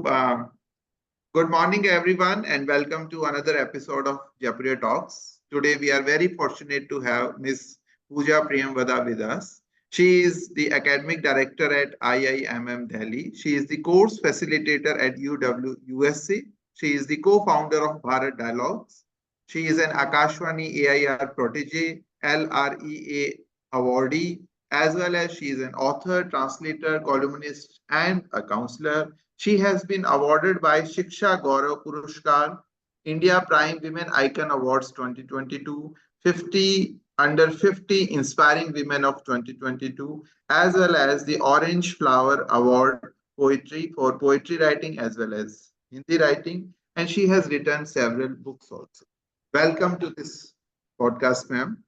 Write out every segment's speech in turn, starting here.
Good morning, everyone, and welcome to another episode of Japriya Talks. Today, we are very fortunate to have Ms. Pooja Priyamvada with us. She is the academic director at IIMM Delhi. She is the course facilitator at UW USA. She is the co-founder of Bharat Dialogues. She is an Akashvani AIR protege, LREA awardee, as well as she is an author, translator, columnist, and a counselor. She has been awarded by Shiksha Gaurav Purushkar, India Prime Women Icon Awards 2022, 50 under 50 Inspiring Women of 2022, as well as the Orange Flower Award Poetry for poetry writing as well as Hindi writing. And she has written several books also. Welcome to this podcast, ma'am.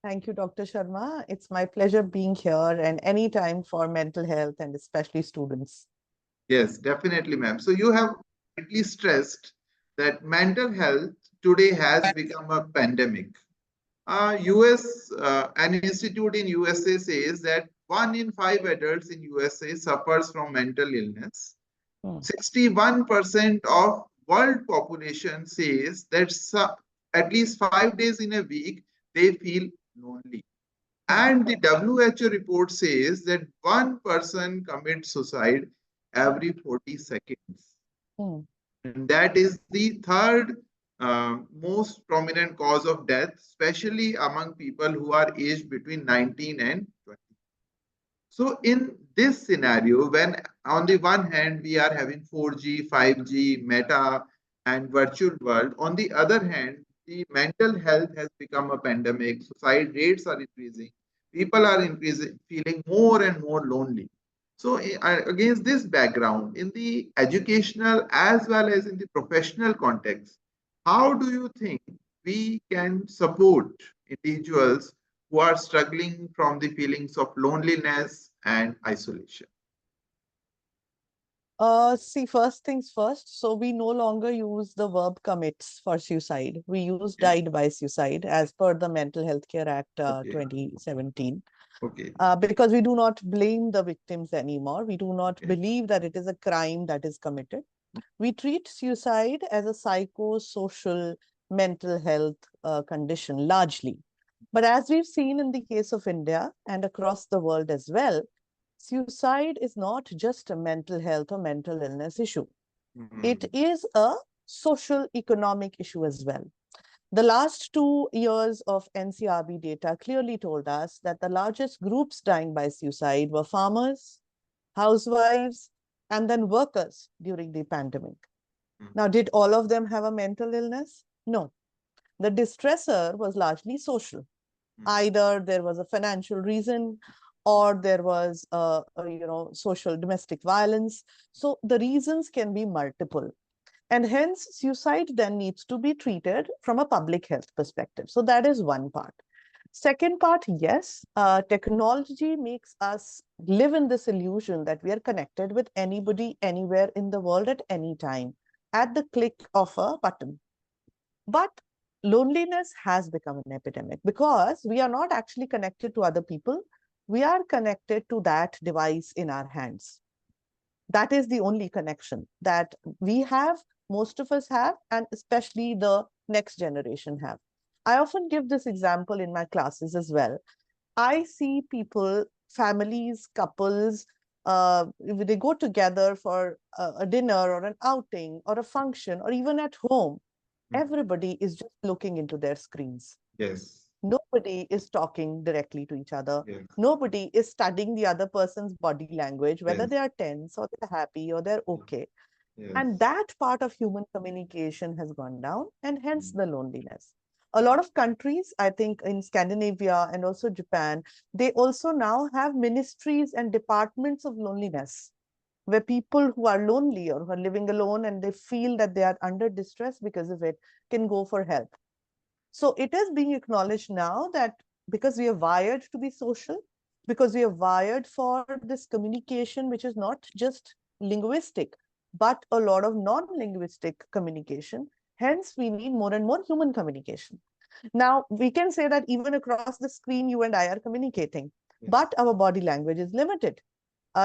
Thank you, Dr. Sharma. It's my pleasure being here and any time for mental health and especially students. Yes, definitely, ma'am. So you have rightly stressed that mental health today has become a pandemic. An institute in USA says that 1 in 5 adults in USA suffers from mental illness. 61% of world population says that at least 5 days in a week they feel lonely. And the WHO report says that one person commits suicide every 40 seconds. And that is the third most prominent cause of death, especially among people who are aged between 19 and 20. So in this scenario, when on the one hand we are having 4G, 5G, meta and virtual world, on the other hand, the mental health has become a pandemic, suicide rates are increasing, people are increasing, feeling more and more lonely. So against this background, in the educational as well as in the professional context, how do you think we can support individuals who are struggling from the feelings of loneliness and isolation? See, first things first. So we no longer use the verb commits for suicide. We use died by suicide as per the Mental Health Care Act 2017. Okay. Because we do not blame the victims anymore. We do not believe that it is a crime that is committed. We treat suicide as a psychosocial mental health condition largely. But as we've seen in the case of India and across the world as well, suicide is not just a mental health or mental illness issue. It is a social economic issue as well. The last 2 years of NCRB data clearly told us that the largest groups dying by suicide were farmers, housewives, and then workers during the pandemic. Now, did all of them have a mental illness? No. The distressor was largely social. Either there was a financial reason or there was social domestic violence. So the reasons can be multiple. And hence, suicide then needs to be treated from a public health perspective. So that is one part. Second part, yes, technology makes us live in this illusion that we are connected with anybody, anywhere in the world at any time, at the click of a button. But loneliness has become an epidemic because we are not actually connected to other people. We are connected to that device in our hands. That is the only connection that we have, most of us have, and especially the next generation have. I often give this example in my classes as well. I see people, families, couples, they go together for a dinner or an outing or a function or even at home. Everybody is just looking into their screens. Yes. Nobody is talking directly to each other. Yes. Nobody is studying the other person's body language, whether Yes. they are tense or they're happy or they're okay. Yes. And that part of human communication has gone down, and hence the loneliness. A lot of countries, I think in Scandinavia and also Japan, they also now have ministries and departments of loneliness, where people who are lonely or who are living alone and they feel that they are under distress because of it can go for help. So it is being acknowledged now that because we are wired to be social, because we are wired for this communication, which is not just linguistic, but a lot of non-linguistic communication. Hence, we need more and more human communication. Now, we can say that even across the screen, you and I are communicating, but our body language is limited.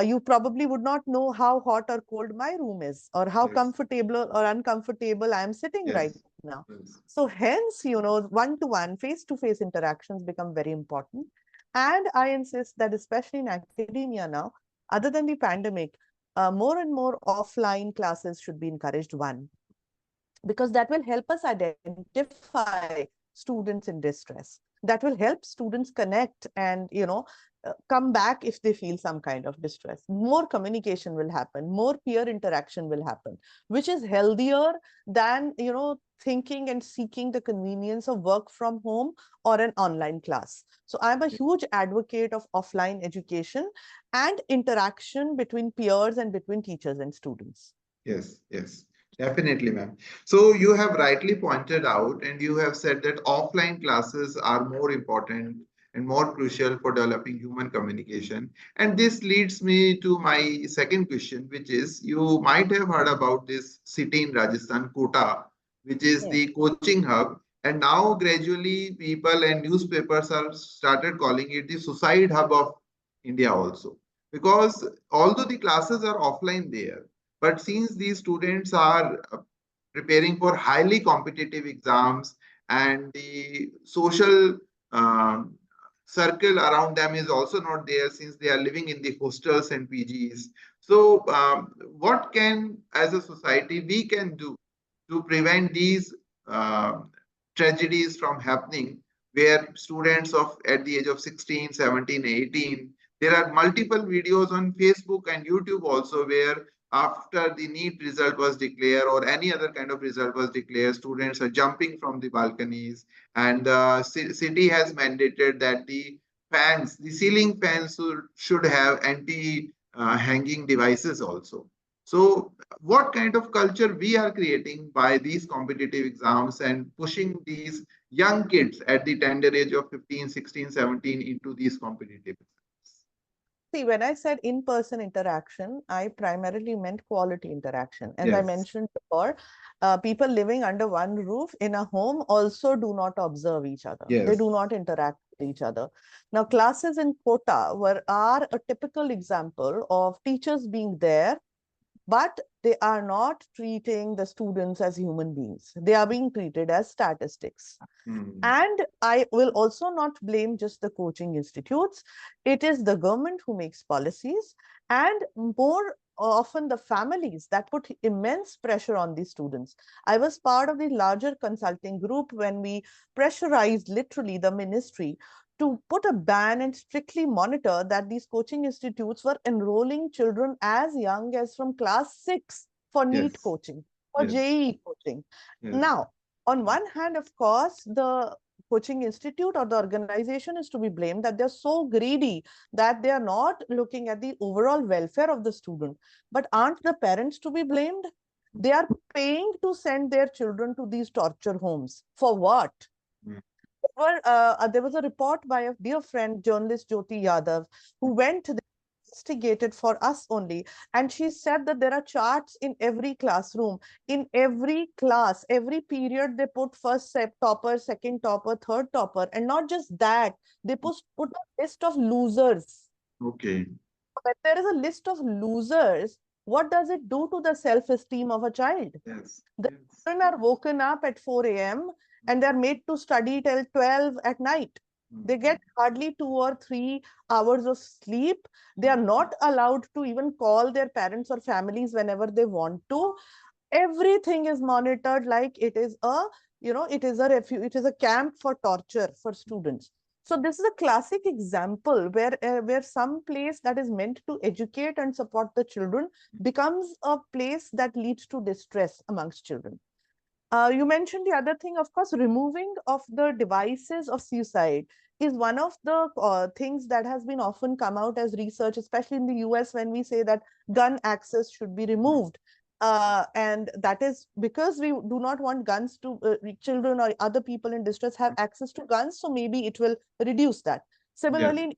You probably would not know how hot or cold my room is, or how Yes. comfortable or uncomfortable I am sitting right Yes. now. Yes. So hence, one-to-one, face-to-face interactions become very important. And I insist that especially in academia now, other than the pandemic, more and more offline classes should be encouraged. One, because that will help us identify students in distress. That will help students connect and, come back if they feel some kind of distress. More communication will happen, more peer interaction will happen, which is healthier than, thinking and seeking the convenience of work from home or an online class. So I'm a huge advocate of offline education and interaction between peers and between teachers and students. Yes, yes, definitely, ma'am. So you have rightly pointed out, and you have said that offline classes are more important and more crucial for developing human communication. And this leads me to my second question, which is you might have heard about this city in Rajasthan, Kota, which is Yes. the coaching hub. And now gradually people and newspapers are started calling it the suicide hub of India also. Because although the classes are offline there, but since these students are preparing for highly competitive exams and the social um, circle around them is also not there since they are living in the hostels and PGs. So, what can, as a society, we can do to prevent these um tragedies from happening where students of at the age of 16, 17, 18, there are multiple videos on Facebook and YouTube also where after the NEET result was declared or any other kind of result was declared, students are jumping from the balconies, and the city has mandated that the ceiling fans should have anti-hanging devices also. So, what kind of culture we are creating by these competitive exams and pushing these young kids at the tender age of 15, 16, 17 into these competitive exams? See, when I said in-person interaction, I primarily meant quality interaction. As I Yes, mentioned before, people living under one roof in a home also do not observe each other. They yes, do not interact with each other. Now, classes in Kota are a typical example of teachers being there, but they are not treating the students as human beings. They are being treated as statistics. hmm, And I will also not blame just the coaching institutes. It is the government who makes policies, and more often the families that put immense pressure on these students. I was part of the larger consulting group when we pressurized literally the ministry to put a ban and strictly monitor that these coaching institutes were enrolling children as young as from class 6 for NEET yes, coaching, for yes, JEE coaching. yes, Now, on one hand, of course, the coaching institute or the organization is to be blamed that they're so greedy that they are not looking at the overall welfare of the student. But aren't the parents to be blamed? They are paying to send their children to these torture homes. For what? hmm, There was a report by a dear friend, journalist Jyoti Yadav, who went to investigated for us only. And she said that there are charts in every classroom. In every class, every period, they put first topper, second topper, third topper. And not just that, they put a list of losers. okay, When there is a list of losers, what does it do to the self-esteem of a child? yes, The yes, children are woken up at 4 a.m. and they're made to study till 12 at night. hmm, They get hardly 2 or 3 hours of sleep. They are not allowed to even call their parents or families whenever they want to. Everything is monitored like it is a, it is a camp for torture for students. So this is a classic example where some place that is meant to educate and support the children becomes a place that leads to distress amongst children. You mentioned the other thing, of course, removing of the devices of suicide is one of the things that has been often come out as research, especially in the US, when we say that gun access should be removed. And that is because we do not want guns to children or other people in distress have access to guns. So maybe it will reduce that. yes, Similarly,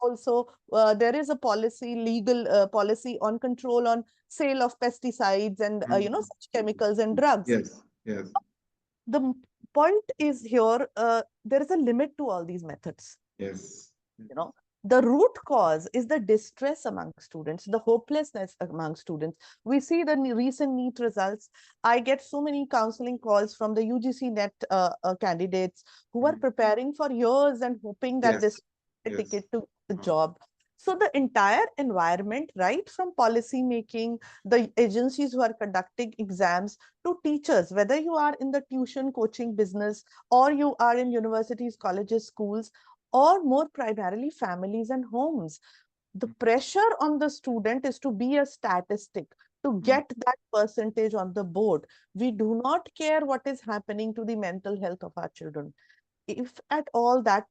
also there is a policy, legal policy on control on sale of pesticides and hmm, such chemicals and drugs. yes, yes, The point is here, there is a limit to all these methods, yes, you know. The root cause is the distress among students, the hopelessness among students. We see the recent NEET results. I get so many counseling calls from the UGC NET candidates who are Mm. preparing for years and hoping that Yes, this a yes. ticket to the Uh, job. So the entire environment, right from policy making, the agencies who are conducting exams, to teachers, whether you are in the tuition coaching business or you are in universities, colleges, schools, or more primarily families and homes, the pressure on the student is to be a statistic, to mm, get that percentage on the board. We do not care what is happening to the mental health of our children. If at all that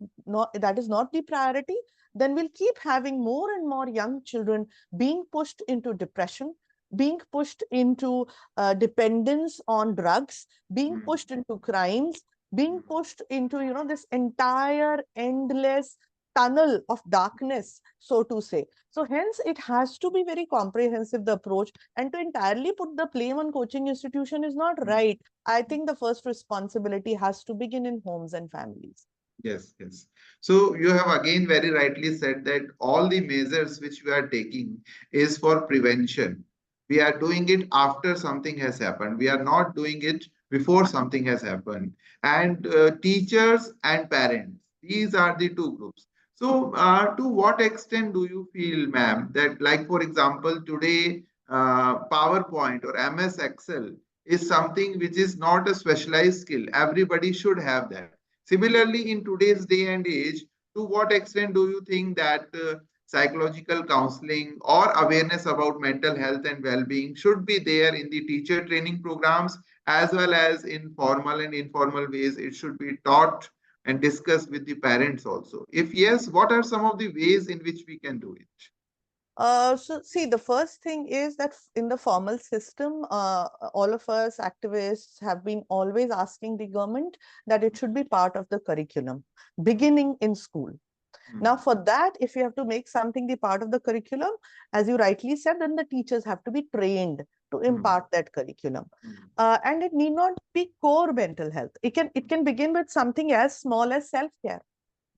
is not the priority, then we'll keep having more and more young children being pushed into depression, being pushed into dependence on drugs, being mm, pushed into crimes, being mm. pushed into, this entire endless tunnel of darkness, so to say. So hence it has to be very comprehensive, the approach, and to entirely put the blame on coaching institution is not Mm. right. I think the first responsibility has to begin in homes and families. Yes, yes. So you have again very rightly said that all the measures which we are taking is for prevention. We are doing it after something has happened. We are not doing it before something has happened. And teachers and parents, these are the two groups. So, to what extent do you feel, ma'am, that, like, for example, today, PowerPoint or MS Excel is something which is not a specialized skill. Everybody should have that. Similarly, in today's day and age, to what extent do you think that psychological counseling or awareness about mental health and well-being should be there in the teacher training programs, as well as in formal and informal ways? It should be taught and discussed with the parents also. If yes, what are some of the ways in which we can do it? So see, the first thing is that in the formal system, all of us activists have been always asking the government that it should be part of the curriculum, beginning in school. Now, Mm, for that, if you have to make something the part of the curriculum, as you rightly said, then the teachers have to be trained to mm, impart that curriculum. mm, And it need not be core mental health. It can begin with something as small as self-care,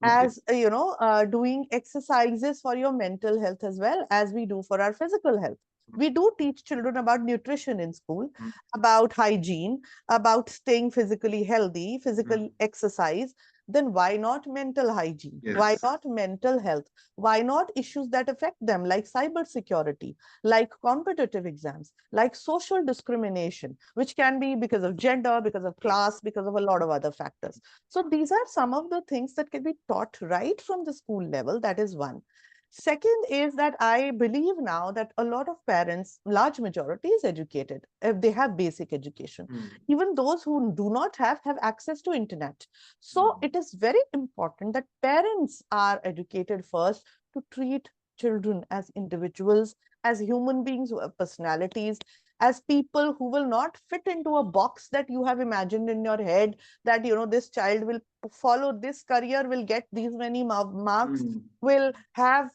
okay. as doing exercises for your mental health as well as we do for our physical health. We do teach children about nutrition in school, Mm, about hygiene, about staying physically healthy, mm, physical exercise. Then why not mental hygiene? Why yes. not mental health? Why not issues that affect them, like cybersecurity, like competitive exams, like social discrimination, which can be because of gender, because of class, because of a lot of other factors. So these are some of the things that can be taught right from the school level. That is one. Second is that I believe now that a lot of parents, large majority, is educated if they have basic education. Mm, Even those who do not have access to internet. So mm, it is very important that parents are educated first to treat children as individuals, as human beings who have personalities, as people who will not fit into a box that you have imagined in your head, that this child will follow this career, will get these many marks, mm, will have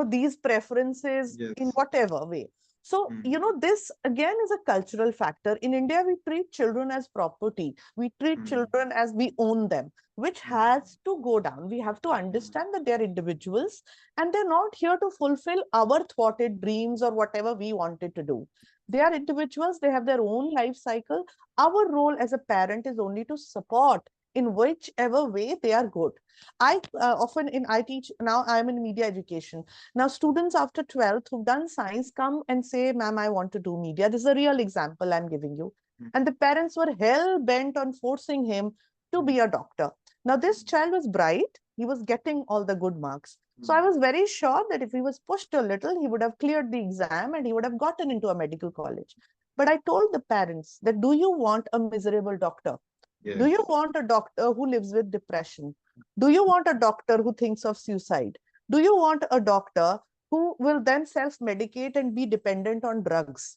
these preferences in yes. whatever way. So Mm, this again is a cultural factor. In India, we treat children as property, we treat mm, children as we own them, which mm, has to go down. We have to mm, understand that they're individuals and they're not here to fulfill our thwarted dreams or whatever we wanted to do. They are individuals, they have their own life cycle. Our role as a parent is only to support in whichever way they are good. I often in I teach now. I'm in media education now. Students after 12th who've done science come and say, "Ma'am, I want to do media." This is a real example I'm giving you. mm, And the parents were hell bent on forcing him to mm, be a doctor. Now this child was bright. He was getting all the good marks. So I mm, was very sure that if he was pushed a little, he would have cleared the exam and he would have gotten into a medical college. But I told the parents that, do you want a miserable doctor? Do you yes. want a doctor who lives with depression? Do you want a doctor who thinks of suicide? Do you want a doctor who will then self-medicate and be dependent on drugs?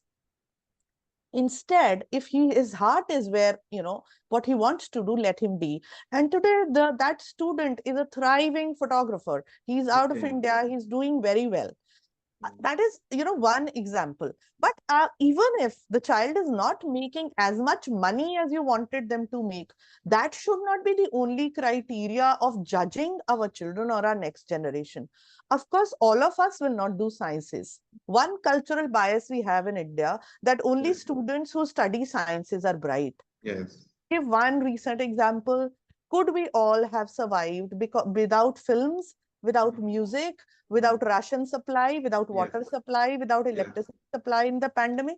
Instead, if his heart is where, what he wants to do, let him be. And today, that student is a thriving photographer. He's out of Okay. India. He's doing very well. That is, one example. But even if the child is not making as much money as you wanted them to make, that should not be the only criteria of judging our children or our next generation. Of course, all of us will not do sciences. One cultural bias we have in India, that only Yes. students who study sciences are bright. Yes. Give one recent example. Could we all have survived without films, without music, without ration supply, without Yes. water supply, without Yes. electricity supply in the pandemic?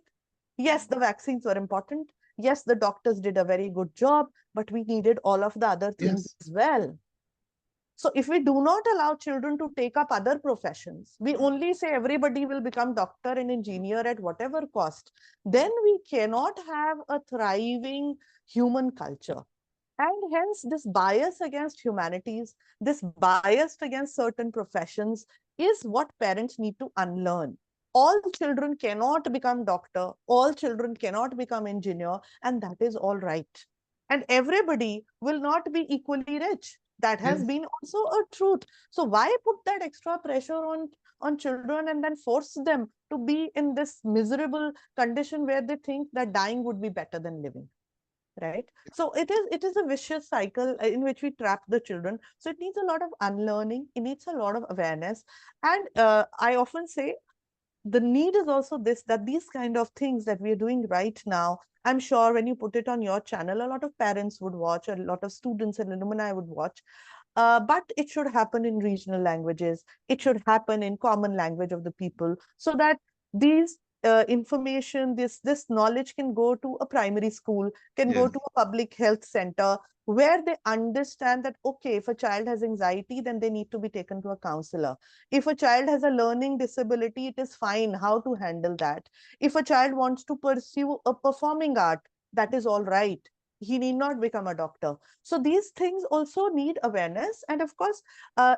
Yes, the vaccines were important. Yes, the doctors did a very good job, but we needed all of the other things Yes. as well. So if we do not allow children to take up other professions, we only say everybody will become doctor and engineer at whatever cost, then we cannot have a thriving human culture. And hence, this bias against humanities, this bias against certain professions is what parents need to unlearn. All children cannot become doctor, all children cannot become engineer, and that is all right. And everybody will not be equally rich. That has Yes. been also a truth. So why put that extra pressure on children and then force them to be in this miserable condition where they think that dying would be better than living? Right, so it is a vicious cycle in which we trap the children. So it needs a lot of unlearning, it needs a lot of awareness. And I often say the need is also this, that these kind of things that we are doing right now, I'm sure when you put it on your channel, a lot of parents would watch, a lot of students and alumni would watch. But it should happen in regional languages. It should happen in common language of the people, so that these information, this knowledge can go to a primary school, can go Yes. to a public health center, where they understand that, okay, if a child has anxiety, then they need to be taken to a counselor. If a child has a learning disability, it is fine how to handle that. If a child wants to pursue a performing art, that is all right. He need not become a doctor. So these things also need awareness. And of course,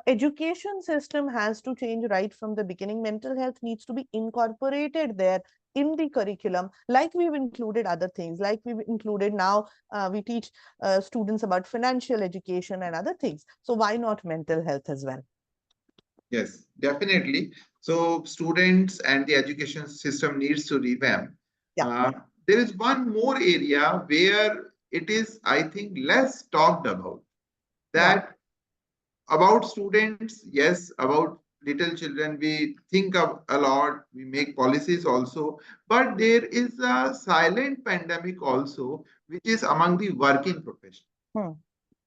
education system has to change right from the beginning. Mental health needs to be incorporated there in the curriculum, like we've included other things, like we've included now, we teach students about financial education and other things. So why not mental health as well? Yes, definitely. So students and the education system needs to revamp. Yeah. Uh, there is one more area where it is, I think, less talked about. Yeah. That about students, yes, about little children, we think of a lot, we make policies also, but there is a silent pandemic also, which is among the working professionals. Hmm.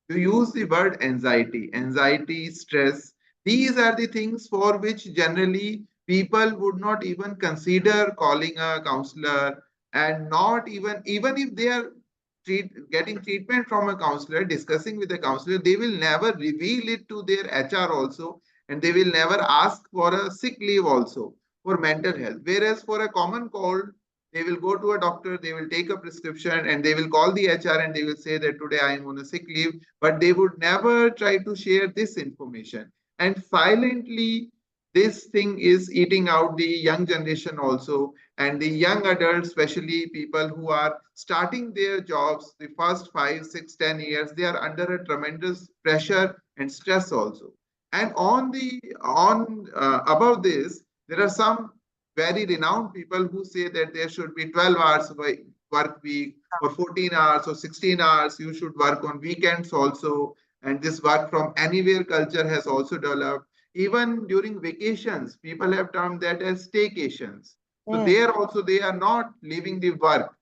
You use the word anxiety, stress. These are the things for which generally people would not even consider calling a counselor, and not even if they are getting treatment from a counselor, discussing with a counselor, they will never reveal it to their HR also, and they will never ask for a sick leave also for mental health. Whereas for a common cold, they will go to a doctor, they will take a prescription, and they will call the HR and they will say that today I am on a sick leave, but they would never try to share this information. And silently, this thing is eating out the young generation also, and the young adults, especially people who are starting their jobs, the first 5, 6, 10 years, they are under a tremendous pressure and stress also. And on above this, there are some very renowned people who say that there should be 12 hours work week, or 14 hours or 16 hours. You should work on weekends also. And this work from anywhere culture has also developed. Even during vacations, people have termed that as staycations. So Hmm. there also they are not leaving the work.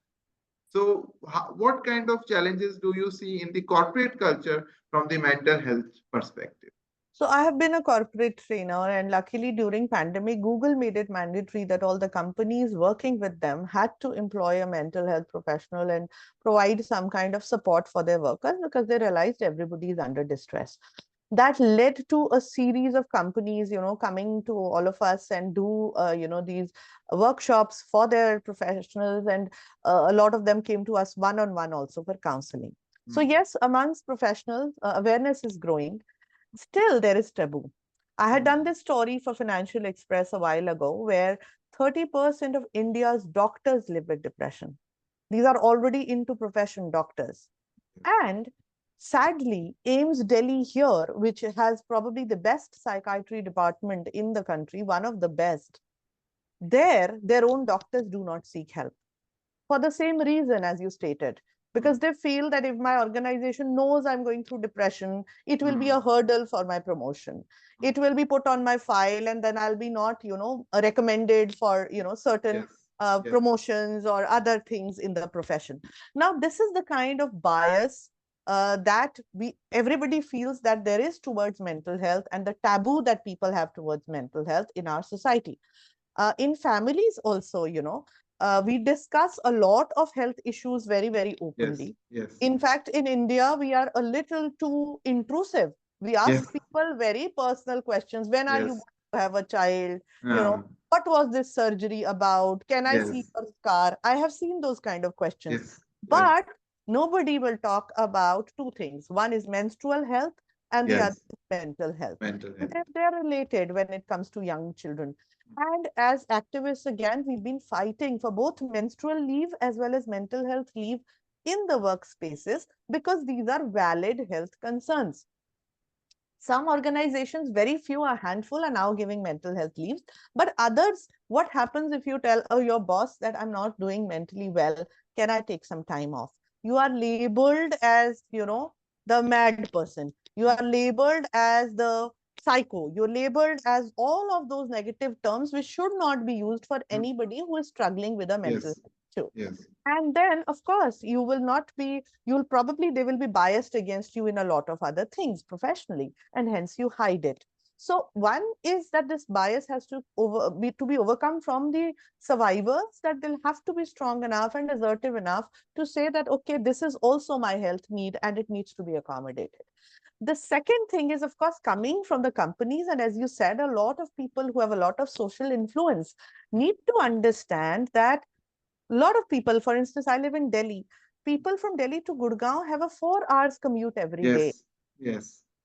So what kind of challenges do you see in the corporate culture from the mental health perspective? So I have been a corporate trainer, and luckily during pandemic, Google made it mandatory that all the companies working with them had to employ a mental health professional and provide some kind of support for their workers, because they realized everybody is under distress. That led to a series of companies, coming to all of us and do, these workshops for their professionals. And a lot of them came to us one-on-one also for counseling. So Hmm. yes, amongst professionals, awareness is growing. Still, there is taboo. I had done Hmm. this story for Financial Express a while ago, where 30% of India's doctors live with depression. These are already into profession doctors. And sadly, AIMS Delhi here, which has probably the best psychiatry department in the country, one of the best, their own doctors do not seek help for the same reason as you stated, because they feel that if my organization knows I'm going through depression, it will be a hurdle for my promotion. It will be put on my file, and then I'll be not, recommended for, certain promotions or other things in the profession. Now, this is the kind of bias that everybody feels that there is towards mental health, and the taboo that people have towards mental health in our society. In families also, we discuss a lot of health issues very, very openly. In fact, in India, we are a little too intrusive. We ask people very personal questions. When are you going to have a child? What was this surgery about? Can I see your scar? I have seen those kind of questions. But nobody will talk about two things. One is menstrual health, and the other is mental health. They're related when it comes to young children. And as activists, again, we've been fighting for both menstrual leave as well as mental health leave in the workspaces, because these are valid health concerns. Some organizations, very few, a handful, are now giving mental health leaves. But others, what happens if you tell your boss that I'm not doing mentally well? Can I take some time off? You are labeled as, the mad person. You are labeled as the psycho. You're labeled as all of those negative terms, which should not be used for anybody who is struggling with a mental health issue. And then, of course, you will not be, you'll probably, they will be biased against you in a lot of other things professionally, and hence you hide it. So one is that this bias has to be overcome from the survivors, that they'll have to be strong enough and assertive enough to say that, okay, this is also my health need and it needs to be accommodated. The second thing is, of course, coming from the companies. And as you said, a lot of people who have a lot of social influence need to understand that a lot of people, for instance, I live in Delhi. People from Delhi to Gurgaon have a 4 hours commute every day.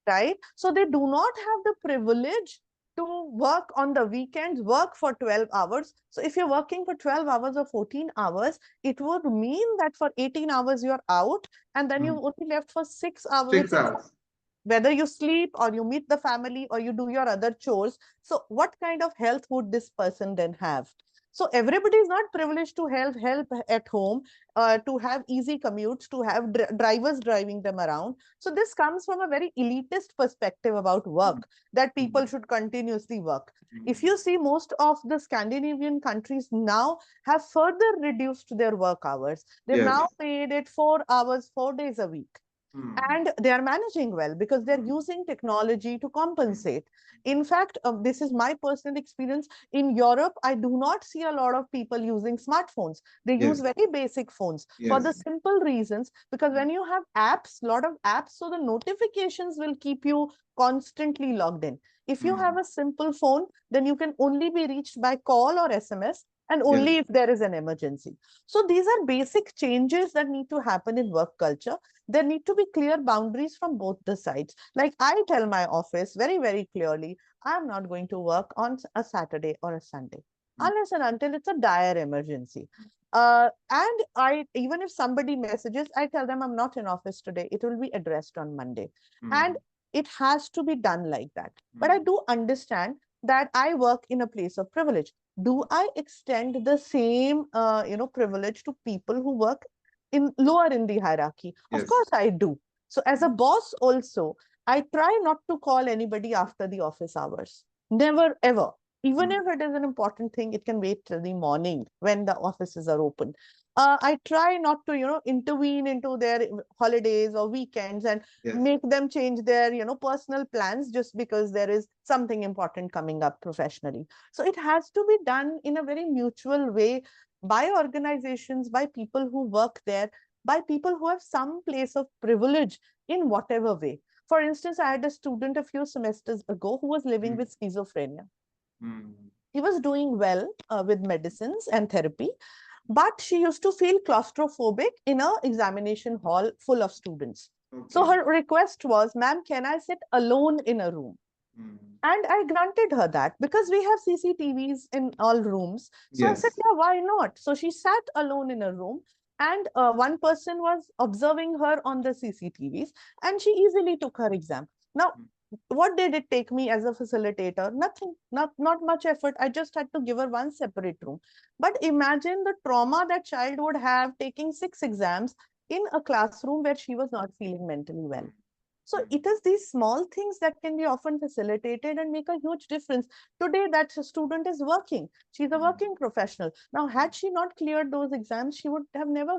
Right? So they do not have the privilege to work on the weekends, work for 12 hours. So if you're working for 12 hours or 14 hours, it would mean that for 18 hours you're out, and then you're only left for 6 hours. 6 hours. Whether you sleep or you meet the family or you do your other chores. So what kind of health would this person then have? So everybody is not privileged to have help at home, to have easy commutes, to have drivers driving them around. So this comes from a very elitist perspective about work, that people should continuously work. If you see, most of the Scandinavian countries now have further reduced their work hours. They've now made it 4 hours, 4 days a week. And they are managing well because they're using technology to compensate. In fact, this is my personal experience. In Europe, I do not see a lot of people using smartphones. They use very basic phones for the simple reasons, because when you have apps, a lot of apps, so the notifications will keep you constantly logged in. If you have a simple phone, then you can only be reached by call or SMS, and only if there is an emergency. So these are basic changes that need to happen in work culture. There need to be clear boundaries from both the sides. Like I tell my office very, very clearly, I'm not going to work on a Saturday or a Sunday, unless and until it's a dire emergency. And even if somebody messages, I tell them I'm not in office today. It will be addressed on Monday. And it has to be done like that. But I do understand that I work in a place of privilege. Do I extend the same, privilege to people who work lower in the hierarchy? Of course I do. So as a boss also, I try not to call anybody after the office hours. Never, ever. Even if it is an important thing, it can wait till the morning when the offices are open. I try not to, intervene into their holidays or weekends and make them change their, personal plans just because there is something important coming up professionally. So it has to be done in a very mutual way by organizations, by people who work there, by people who have some place of privilege in whatever way. For instance, I had a student a few semesters ago who was living with schizophrenia. He was doing well with medicines and therapy, but she used to feel claustrophobic in an examination hall full of students. So her request was, ma'am, can I sit alone in a room? And I granted her that because we have CCTVs in all rooms. So I said, yeah, why not? So she sat alone in a room, and one person was observing her on the CCTVs, and she easily took her exam. Now, what did it take me as a facilitator? Nothing, not much effort. I just had to give her one separate room. But imagine the trauma that child would have taking 6 exams in a classroom where she was not feeling mentally well. So it is these small things that can be often facilitated and make a huge difference. Today, that student is working. She's a working professional. Now, had she not cleared those exams, she would have never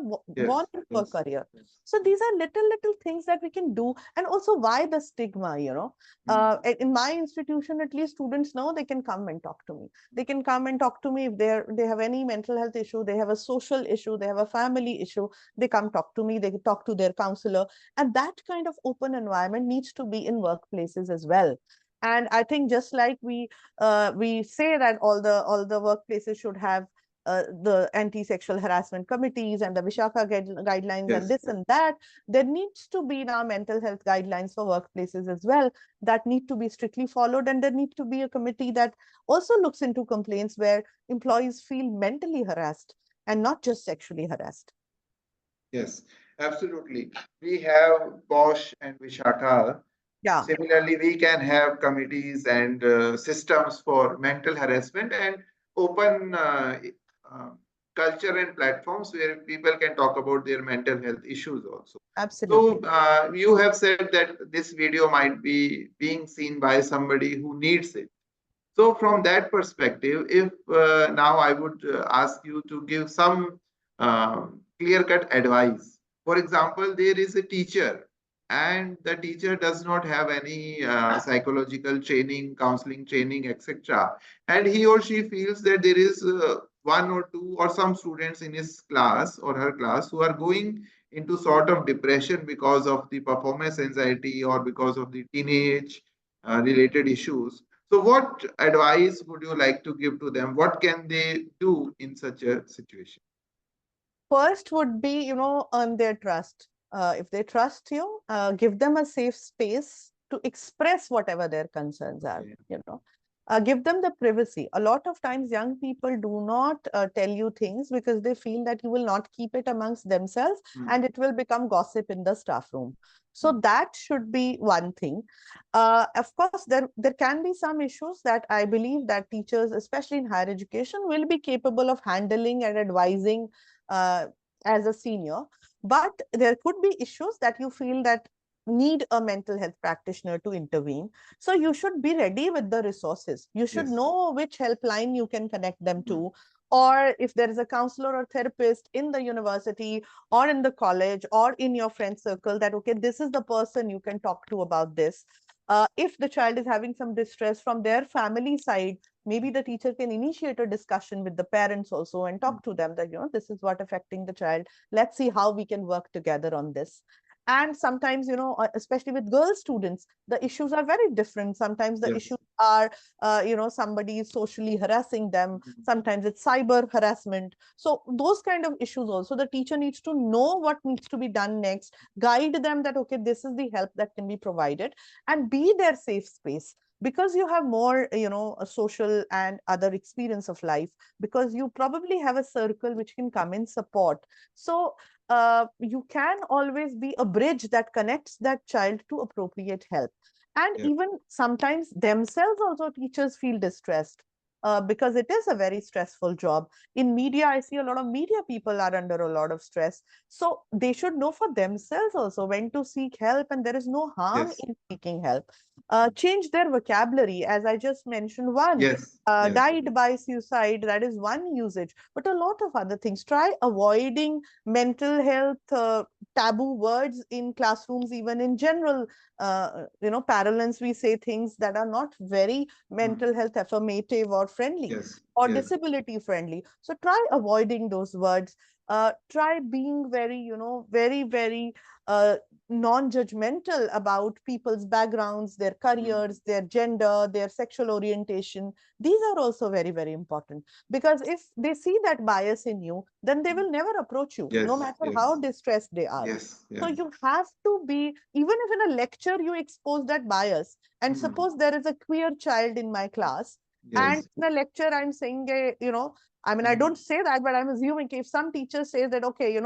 gone into a career. So these are little things that we can do. And also, why the stigma, in my institution, at least students know they can come and talk to me. They can come and talk to me if they have any mental health issue, they have a social issue, they have a family issue, they come talk to me, they talk to their counselor. And that kind of open environment needs to be in workplaces as well. And I think just like we say that all the workplaces should have the anti-sexual harassment committees and the Vishaka guidelines and this and that, there needs to be now mental health guidelines for workplaces as well that need to be strictly followed. And there need to be a committee that also looks into complaints where employees feel mentally harassed and not just sexually harassed. Yes, absolutely. We have Bosch and Vishaka. Yeah. Similarly, we can have committees and systems for mental harassment and open uh, culture and platforms where people can talk about their mental health issues also. Absolutely. So you have said that this video might be being seen by somebody who needs it. So from that perspective, if now I would ask you to give some clear-cut advice. For example, there is a teacher and the teacher does not have any psychological training, counseling training, etc. And he or she feels that there is one or two or some students in his class or her class who are going into sort of depression because of the performance anxiety or because of the teenage related issues. So what advice would you like to give to them? What can they do in such a situation? First would be, earn their trust. If they trust you, give them a safe space to express whatever their concerns are, give them the privacy. A lot of times young people do not tell you things because they feel that you will not keep it amongst themselves and it will become gossip in the staff room. So that should be one thing. Of course, there can be some issues that I believe that teachers, especially in higher education, will be capable of handling and advising uh, as a senior. But there could be issues that you feel that need a mental health practitioner to intervene. So you should be ready with the resources. You should know which helpline you can connect them to. Or if there is a counselor or therapist in the university or in the college or in your friend circle that, okay, this is the person you can talk to about this. If the child is having some distress from their family side, maybe the teacher can initiate a discussion with the parents also and talk to them that, this is what affecting the child. Let's see how we can work together on this. And sometimes, especially with girl students, the issues are very different. Sometimes the issues are, somebody is socially harassing them. Sometimes it's cyber harassment. So those kind of issues also, the teacher needs to know what needs to be done next, guide them that, okay, this is the help that can be provided, and be their safe space. Because you have more, a social and other experience of life, because you probably have a circle which can come in support. So you can always be a bridge that connects that child to appropriate help. And even sometimes themselves also teachers feel distressed because it is a very stressful job. In media, I see a lot of media people are under a lot of stress. So they should know for themselves also when to seek help, and there is no harm in seeking help. Change their vocabulary. As I just mentioned, one, died by suicide, that is one usage, but a lot of other things. Try avoiding mental health taboo words in classrooms. Even in general, parlance, we say things that are not very mental health affirmative or friendly or disability friendly. So try avoiding those words. Try being very, very non-judgmental about people's backgrounds, their careers, their gender, their sexual orientation. These are also very, very important, because if they see that bias in you, then they will never approach you, no matter how distressed they are. So you have to be, even if in a lecture you expose that bias, and suppose there is a queer child in my class, and in a lecture I'm saying, I don't say that, but I'm assuming if some teacher says that, okay,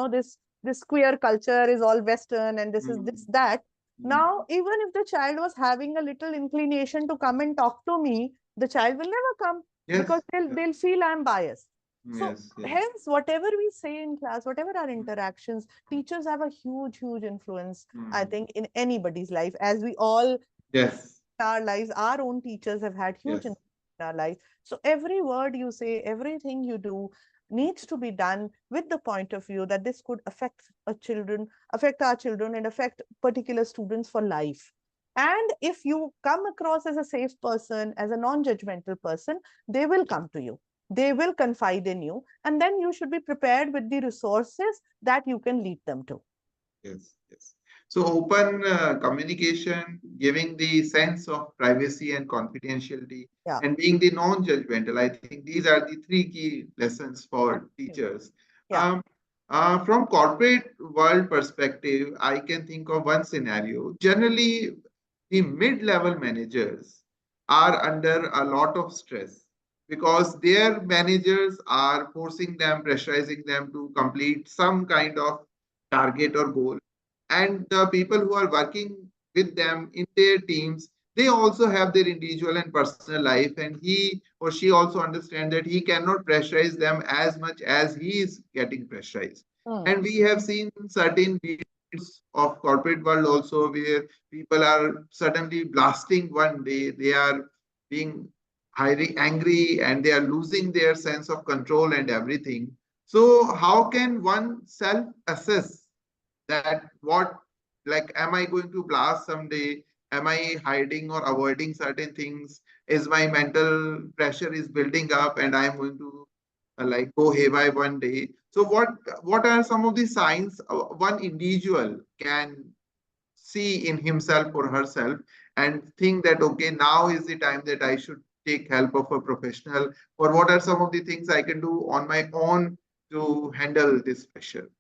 this queer culture is all Western and this is this, that, Now, even if the child was having a little inclination to come and talk to me, the child will never come because Yes, they'll feel I'm biased. So yes, yes. hence, whatever we say in class, whatever our interactions, teachers have a huge, huge influence, I Mm. think, in anybody's life. As we all Yes, our lives, our own teachers have had huge yes, impact in our life. So every word you say, everything you do needs to be done with the point of view that this could affect our children and affect particular students for life. And if you come across as a safe person, as a non-judgmental person, they will come to you. They will confide in you. And then you should be prepared with the resources that you can lead them to. yes, yes. So open communication, giving the sense of privacy and confidentiality, Yeah. and being the non-judgmental. I think these are the three key lessons for teachers. Yeah. Um, from corporate world perspective, I can think of one scenario. Generally, the mid-level managers are under a lot of stress because their managers are forcing them, pressurizing them to complete some kind of target or goal. And the people who are working with them in their teams, they also have their individual and personal life, and he or she also understand that he cannot pressurize them as much as he is getting pressurized. Mm. And we have seen certain of corporate world also where people are suddenly blasting one day, they are being highly angry and they are losing their sense of control and everything. So how can one self assess that what, like, am I going to blast someday? Am I hiding or avoiding certain things? Is my mental pressure is building up and I'm going to like go haywire one day? So what are some of the signs one individual can see in himself or herself and think that okay, now is the time that I should take help of a professional, or what are some of the things I can do on my own to handle this pressure?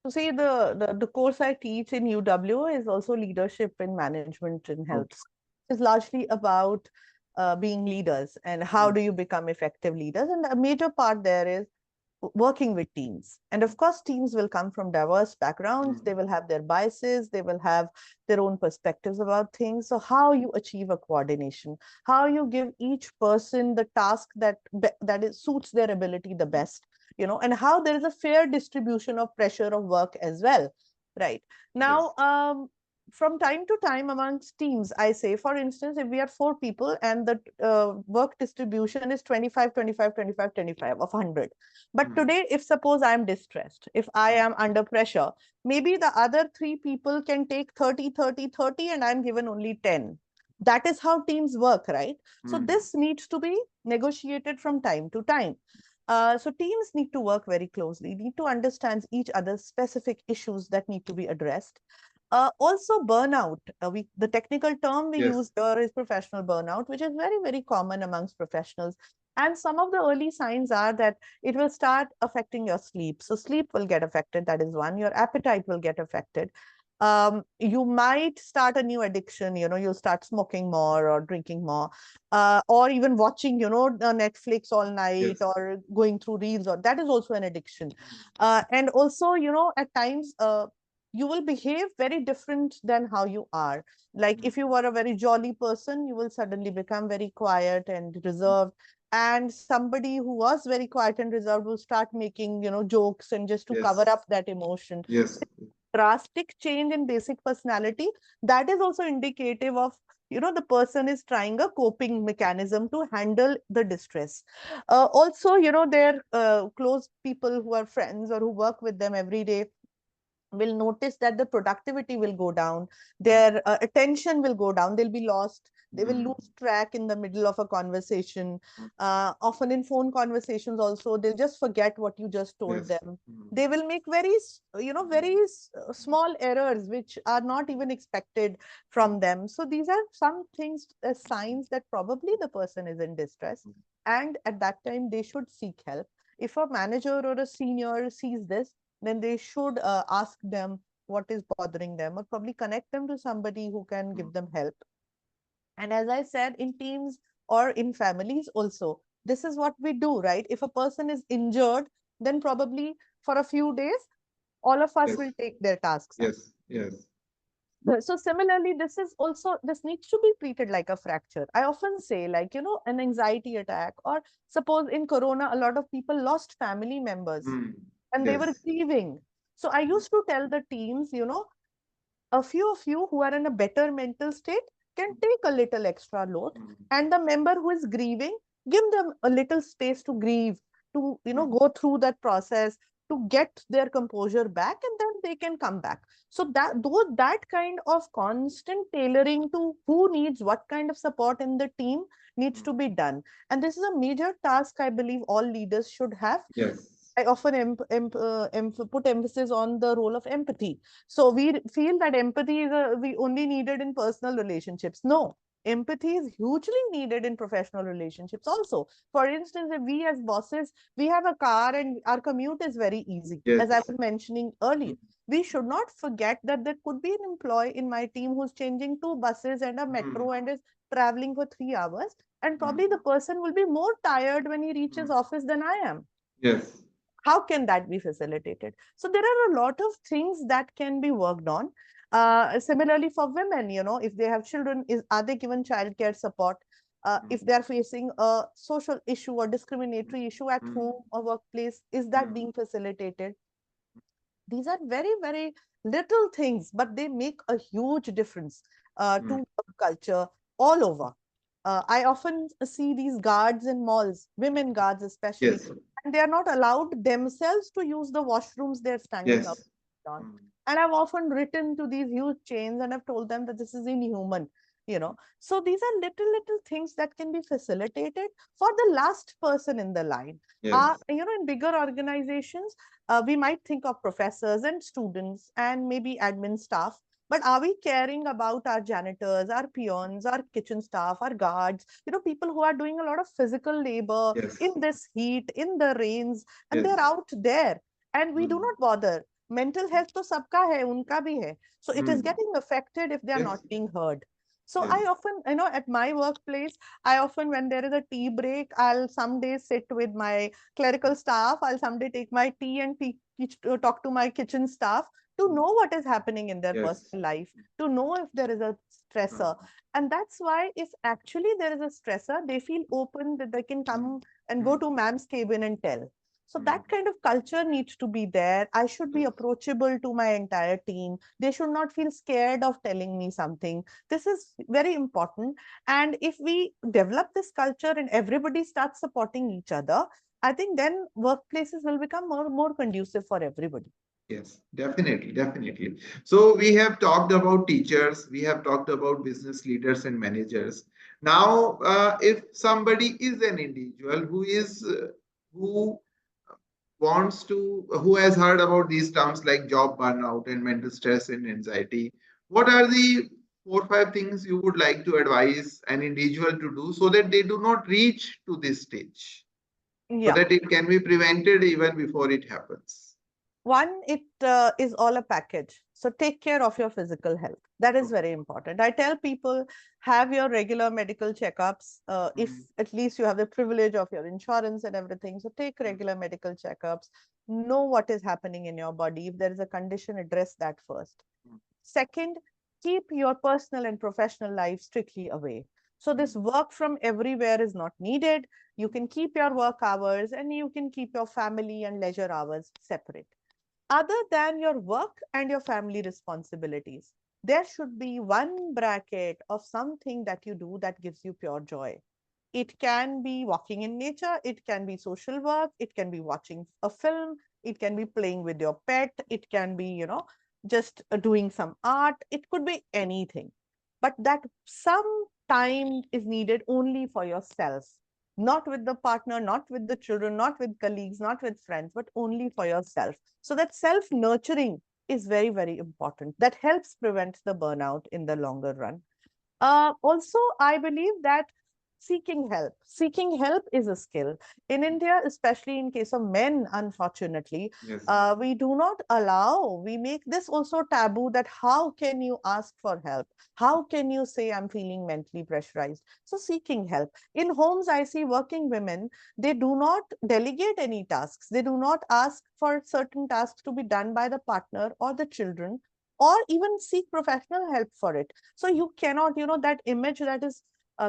So see, the course I teach in UW is also leadership in management in health. Okay. It's largely about being leaders and how do you become effective leaders. And a major part there is working with teams. And of course, teams will come from diverse backgrounds. They Mm. will have their biases. They will have their own perspectives about things. So how you achieve a coordination, how you give each person the task that suits their ability the best, and how there is a fair distribution of pressure of work as well. Right. Now, Yes. from time to time amongst teams, I say, for instance, if we are four people and the work distribution is 25, 25, 25, 25 of 100. But Mm. today, if suppose I am distressed, if I am under pressure, maybe the other three people can take 30, 30, 30, and I'm given only 10. That is how teams work, right? So Mm. this needs to be negotiated from time to time. So teams need to work very closely, need to understand each other's specific issues that need to be addressed. Also, burnout. The technical term we Yes. use here is professional burnout, which is very, very common amongst professionals. And some of the early signs are that it will start affecting your sleep. So sleep will get affected. That is one. Your appetite will get affected. You might start a new addiction. You'll start smoking more or drinking more, or even watching, the Netflix all night Yes. or going through reels. Or that is also an addiction. Mm. And also, at times, you will behave very different than how you are. Like Mm. if you were a very jolly person, you will suddenly become very quiet and reserved. And somebody who was very quiet and reserved will start making, jokes and just to cover Yes. up that emotion. Yes. Drastic change in basic personality, that is also indicative of, the person is trying a coping mechanism to handle the distress. Also, their close people who are friends or who work with them every day will notice that the productivity will go down, their attention will go down, they'll be lost, they will Mm. lose track in the middle of a conversation. Mm. Often in phone conversations also, they'll just forget what you just told Yes. them. Mm. They will make very small errors which are not even expected from them. So these are some things, signs that probably the person is in distress, Mm. and at that time they should seek help. If a manager or a senior sees this, then they should ask them what is bothering them, or probably connect them to somebody who can Mm. give them help. And as I said, in teams or in families also, this is what we do, right? If a person is injured, then probably for a few days, all of us Yes. will take their tasks up. Yes. Yes. So similarly, this needs to be treated like a fracture. I often say, like, an anxiety attack, or suppose in Corona, a lot of people lost family members Hmm. and they were Yes. grieving. So I Hmm. used to tell the teams, a few of you who are in a better mental state can take a little extra load, Hmm. and the member who is grieving, give them a little space to grieve, to Hmm. go through that process, to get their composure back, and then they can come back. So that kind of constant tailoring to who needs what kind of support in the team needs Hmm. to be done. And this is a major task I believe all leaders should have. Yes. I often put emphasis on the role of empathy. So we feel that empathy is we only needed in personal relationships. No, empathy is hugely needed in professional relationships also. For instance, if we as bosses, we have a car and our commute is very easy, as I Yes. was mentioning earlier. We should not forget that there could be an employee in my team who's changing two buses and a Hmm. metro and is traveling for 3 hours. And Hmm. probably the person will be more tired when he reaches Hmm. office than I am. Yes. How can that be facilitated? So there are a lot of things that can be worked on. Similarly for women, if they have children, are they given childcare support? Hmm. If they are facing a social issue or discriminatory issue at Hmm. home or workplace, is that Hmm. being facilitated? These are very, very little things, but they make a huge difference Hmm. to work culture all over. I often see these guards in malls, women guards especially, Yes. and they are not allowed themselves to use the washrooms they're standing up Yes. on. Hmm. And I've often written to these huge chains and I've told them that this is inhuman. So these are little things that can be facilitated for the last person in the line. Yes. In bigger organizations, we might think of professors and students and maybe admin staff, but are we caring about our janitors, our peons, our kitchen staff, our guards, people who are doing a lot of physical labor in Yes. this heat, in the rains, and they're Yes. out there, and we do Hmm. not bother. Mental health to sabka hai, unka bhi hai. So it is Hmm. getting affected if they are not Yes. being heard. So I Yes. often, at my workplace, I often, when there is a tea break, I'll some days sit with my clerical staff. I'll someday take my tea and talk to my kitchen staff to Hmm. know what is happening in their Yes. personal life, to know if there is a stressor. Hmm. And that's why, if actually there is a stressor, they feel open that they can Hmm. come and go Hmm. to ma'am's cabin and tell. So Hmm. that kind of culture needs to be there. I should be Yes. approachable to my entire team. They should not feel scared of telling me something. This is very important. And if we develop this culture and everybody starts supporting each other, I think then workplaces will become more conducive for everybody. Yes, definitely, definitely. So we have talked about teachers, we have talked about business leaders and managers. Now, if somebody is an individual who who has heard about these terms like job burnout and mental stress and anxiety, what are the 4 or 5 things you would like to advise an individual to do so that they do not reach to this stage, so Yeah. that it can be prevented even before it happens? One, it is all a package. So take care of your physical health. That is very important. I tell people, have your regular medical checkups. If Mm, at least you have the privilege of your insurance and everything, so take mm, regular medical checkups. Know what is happening in your body. If there is a condition, address that first. mm, Second, keep your personal and professional life strictly away. So this mm, work from everywhere is not needed. You can keep your work hours and you can keep your family and leisure hours separate. Other than your work and your family responsibilities, there should be one bracket of something that you do that gives you pure joy. It can be walking in nature, it can be social work, it can be watching a film, it can be playing with your pet, it can be, just doing some art, it could be anything. But that some time is needed only for yourself, not with the partner, not with the children, not with colleagues, not with friends, but only for yourself. So that self nurturing is very, very important. That helps prevent the burnout in the longer run. Also, I believe that seeking help is a skill. In India, especially in case of men, unfortunately, yes. we do not allow, we make this also taboo, that how can you ask for help? How can you say I'm feeling mentally pressurized? So seeking help. In homes, I see working women, they do not delegate any tasks. They do not ask for certain tasks to be done by the partner or the children or even seek professional help for it. So you cannot, that image that is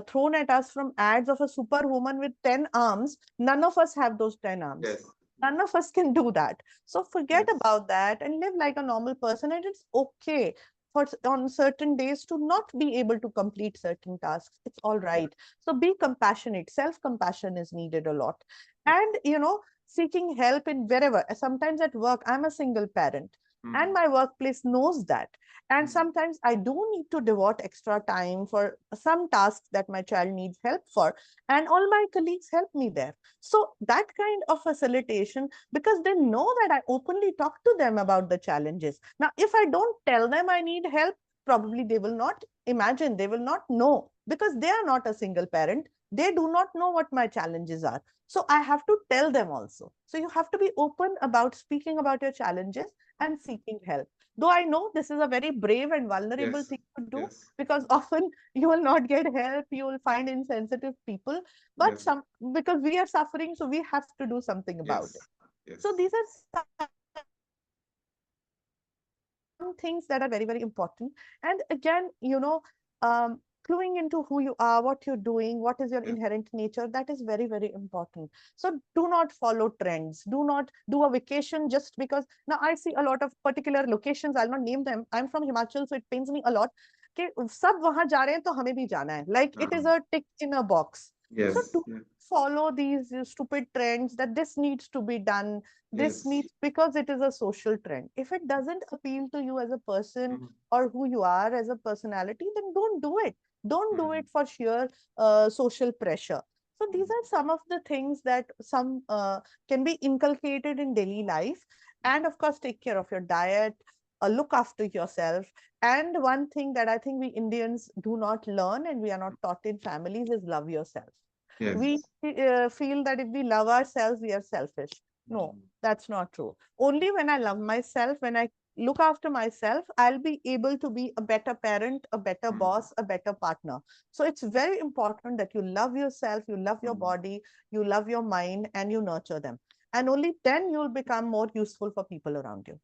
thrown at us from ads of a superwoman with 10 arms, none of us have those 10 arms. Yes. None of us can do that. So forget Yes. about that and live like a normal person. And it's okay for on certain days to not be able to complete certain tasks. It's all right. So be compassionate. Self-compassion is needed a lot. And seeking help in wherever. Sometimes at work, I'm a single parent. And my workplace knows that. And sometimes I do need to devote extra time for some tasks that my child needs help for. And all my colleagues help me there. So that kind of facilitation, because they know that I openly talk to them about the challenges. Now, if I don't tell them I need help, probably they will not imagine, they will not know, because they are not a single parent. They do not know what my challenges are. So I have to tell them also. So you have to be open about speaking about your challenges and seeking help. Though I know this is a very brave and vulnerable Yes. thing to do, Yes. because often you will not get help, you will find insensitive people, but Yes. some, because we are suffering, so we have to do something about it. Yes. Yes. So these are some things that are very, very important. And again, cluing into who you are, what you're doing, what is your Yes. inherent nature, that is very, very important. So do not follow trends. Do not do a vacation just because. Now I see a lot of particular locations, I'll not name them. I'm from Himachal, so it pains me a lot कि सब वहां जा रहे हैं तो हमें भी जाना है. Like it is a tick in a box. So Yes. do Yes. follow these stupid trends that this needs to be done, this Yes. needs, because it is a social trend. If it doesn't appeal to you as a person or who you are as a personality, then don't do it. Don't do it for sheer social pressure. So these are some of the things that some can be inculcated in daily life. And of course, take care of your diet, look after yourself. And one thing that I think we Indians do not learn and we are not taught in families is love yourself. We Yes. feel that if we love ourselves, we are selfish. No, that's not true. Only when I love myself, when I look after myself, I'll be able to be a better parent, a better boss, a better partner. So it's very important that you love yourself, you love your body, you love your mind, and you nurture them. And only then you'll become more useful for people around you.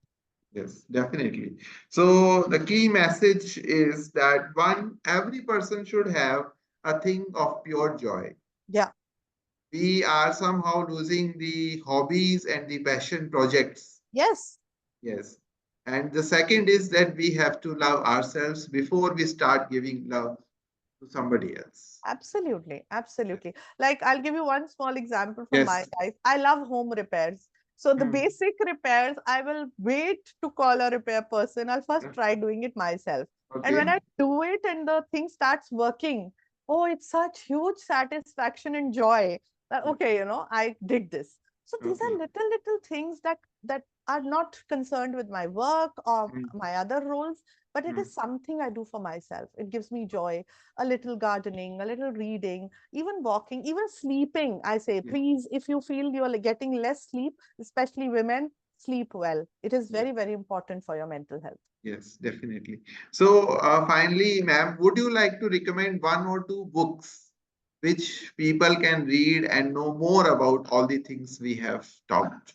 Yes, definitely. So the key message is that one, every person should have a thing of pure joy. Yeah. We are somehow losing the hobbies and the passion projects. Yes. Yes. And the second is that we have to love ourselves before we start giving love to somebody else. Absolutely, absolutely. Like I'll give you one small example from my Yes. life. I love home repairs. So the Hmm. basic repairs, I will wait to call a repair person. I'll first Yeah. try doing it myself. And when Okay. I do it and the thing starts working, oh, it's such huge satisfaction and joy that Yeah. okay, I did this. So these are Okay. little things that are not concerned with my work or Hmm. my other roles, but it Hmm. is something I do for myself. It gives me joy, a little gardening, a little reading, even walking, even sleeping. I say, Yeah. please, if you feel you're getting less sleep, especially women, sleep well. It is Yeah. very, very important for your mental health. Yes, definitely. So, finally, ma'am, would you like to recommend one or two books which people can read and know more about all the things we have talked?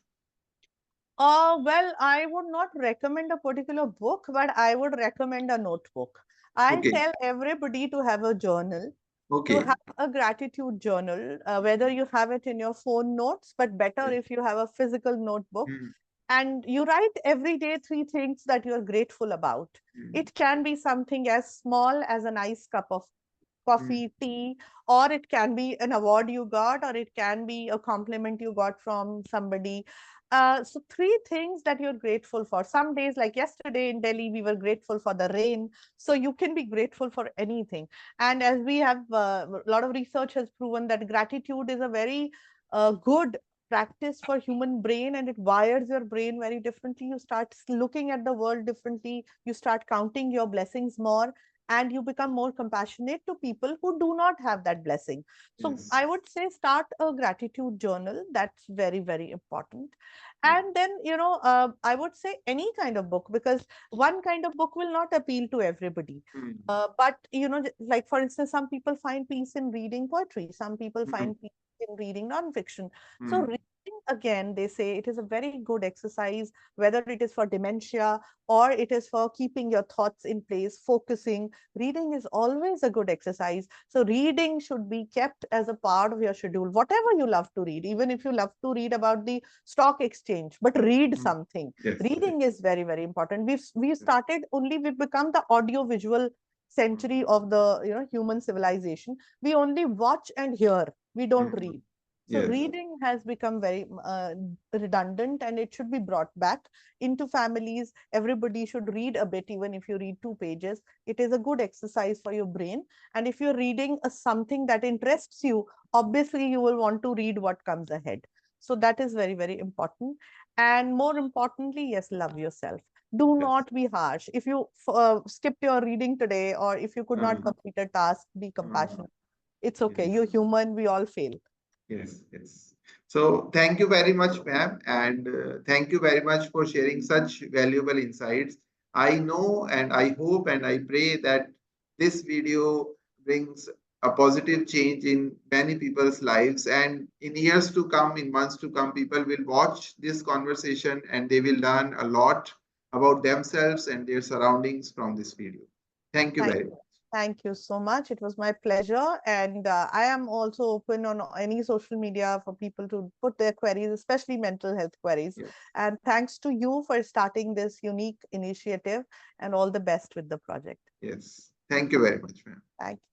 Well, I would not recommend a particular book, but I would recommend a notebook. I Okay, tell everybody to have a journal, to okay. have a gratitude journal, whether you have it in your phone notes, but better Yes. if you have a physical notebook. Hmm, And you write every day three things that you're grateful about. hmm, It can be something as small as a nice cup of hmm. coffee, tea, or it can be an award you got, or it can be a compliment you got from somebody. So three things that you're grateful for. Some days, like yesterday in Delhi, we were grateful for the rain. So you can be grateful for anything. And as we have, a lot of research has proven that gratitude is a very good practice for human brain, and it wires your brain very differently. You start looking at the world differently. You start counting your blessings more, and you become more compassionate to people who do not have that blessing. So Yes. I would say start a gratitude journal. That's very, very important. Hmm, And then, I would say any kind of book, because one kind of book will not appeal to everybody. hmm, But, like for instance, some people find peace in reading poetry. Some people hmm, find peace in reading nonfiction. So hmm. Again, they say it is a very good exercise, whether it is for dementia or it is for keeping your thoughts in place, focusing. Reading is always a good exercise. So reading should be kept as a part of your schedule, whatever you love to read, even if you love to read about the stock exchange, but read something. Yes. Reading is very, very important. We've started only, we've become the audio visual century of the human civilization. We only watch and hear, we don't read. So Yes. reading has become very redundant, and it should be brought back into families. Everybody should read a bit, even if you read 2 pages. It is a good exercise for your brain. And if you're reading something that interests you, obviously you will want to read what comes ahead. So that is very, very important. And more importantly, yes, love yourself. Do Yes. not be harsh. If you skipped your reading today, or if you could not complete a task, be compassionate. It's okay. You're human. We all fail. Yes, yes. So thank you very much, ma'am, and thank you very much for sharing such valuable insights. I know and I hope and I pray that this video brings a positive change in many people's lives, and in years to come, in months to come, people will watch this conversation and they will learn a lot about themselves and their surroundings from this video. Thank you Thank very much. Thank you so much. It was my pleasure. And I am also open on any social media for people to put their queries, especially mental health queries. Yes, And thanks to you for starting this unique initiative, and all the best with the project. yes. Thank you very much, ma'am. Thank you.